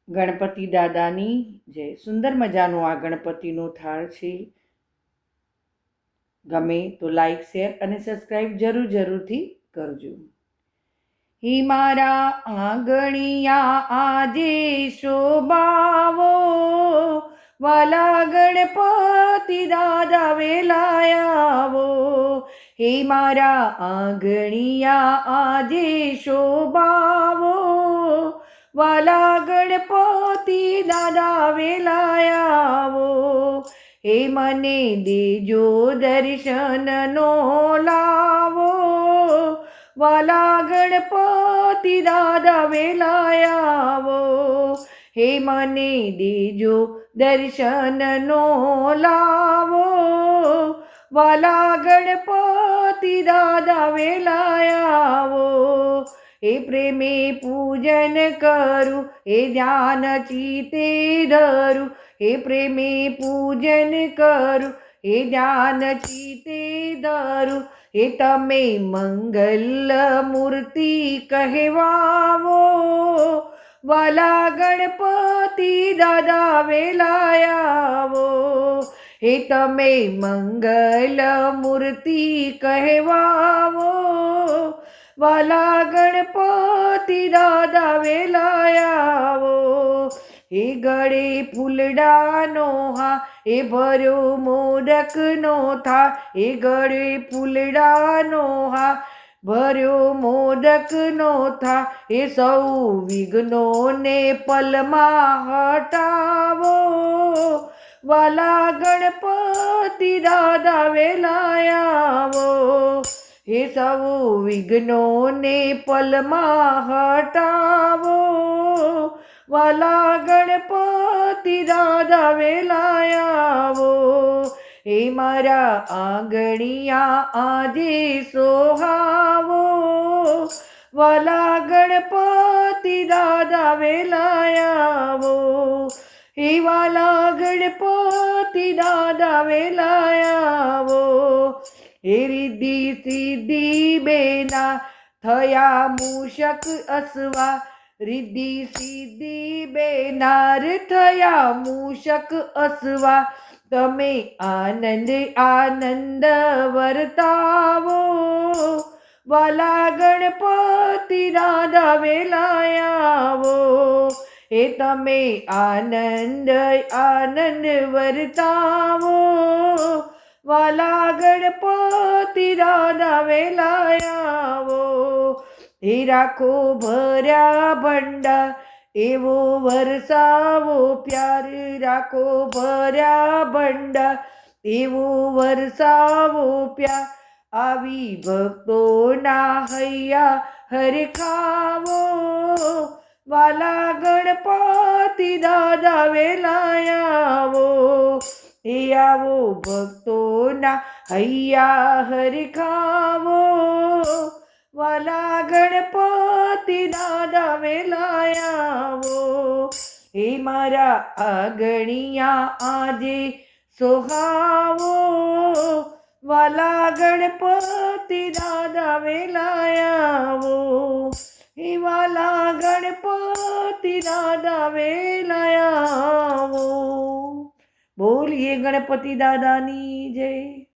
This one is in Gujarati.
ગણપતિ દાદાની જય. સુંદર મજાનો આ ગણપતિનો થાળ છે. ગમે તો લાઈક, શેર અને સબસ્ક્રાઈબ જરૂરથી કરજો. હે મારા આંગણિયા આજે શોભાવો, વાલા ગણપતિ દાદા વેલાયાવો. હે મારા આંગણિયા આજે શોભાવો, વાલા ગણપતિ દાદા વેલાયાવો. હે મને દેજો દર્શનનો લાવો, વાલા ગણપતિ દાદા વેલાયાવો. હે મને દેજો દર્શનનો લાવો, વાલા ગણપતિ દાદા વેલાયાવો. હે પ્રેમે પૂજન કરું, હે ધ્યાન ચિત્તે ધરું. હે પ્રેમે પૂજન કરું, હે ધ્યાન ચિત્તે ધરું. હે તમે મંગલ મૂર્તિ કહેવાવો, વાલા ગણપતિ દાદા વેલાયાવો. હે તમે મંગલ મૂર્તિ કહેવાવો, વાલા ગણપતિ દાદા વેલાયાવો. હે ગળે ફૂલડાનો હા, હે ભર્યો મોદકનો થાળ. હે ગળે ફૂલડાનો હા, ભર્યો મોદકનો થાળ. હે સૌ વિઘ્નોને પલમાં હટાવો, વાલા ગણપતિ દાદા વેલાયાવો. હે સૌ વિઘ્નોને પલમાં હટાવો, વાલા ગણપતિ દાદા વેલાયાવો. હે મારા આંગણિયા આજે સોહાવો, વાલા ગણપતિ દાદા વેલાયાવો. હે વાલા ગણપતિ દાદા વેલાયાવો. હે રિદ્ધિ સિદ્ધિ બેના થયા મૂષક અસવા, રિદ્ધિ સિદ્ધિ બેનાર થયા મૂષક અસવા. તમે આનંદ આનંદ વર્તાવો, વાલા ગણપતિ દાદા વેલાયાવો. હે તમે આનંદ આનંદ વર્તાવો, વાલા ગણપતિ દાદા વેલાયાવો. હે રાખો ભર્યા ભંડાર, એવો વરસાવો પ્યાર. રાખો ભર્યા ભંડાર, એવો વરસાવો પ્યાર. આવી ભક્તોના હૈયા હરખાવો, વાલા ગણપતિ દાદા વેલાયાવો. હે આવો ભક્તોના હૈયા હરખાવો, વાલા ગણપતિ દાદા વેલાયાવો. હે મારા આંગણિયા આજે સોહાવો, વાલા ગણપતિ દાદા વેલાયાવો. હે વાલા ગણપતિ દાદા વેલાયાવો. બોલીએ ગણપતિ દાદાની જય.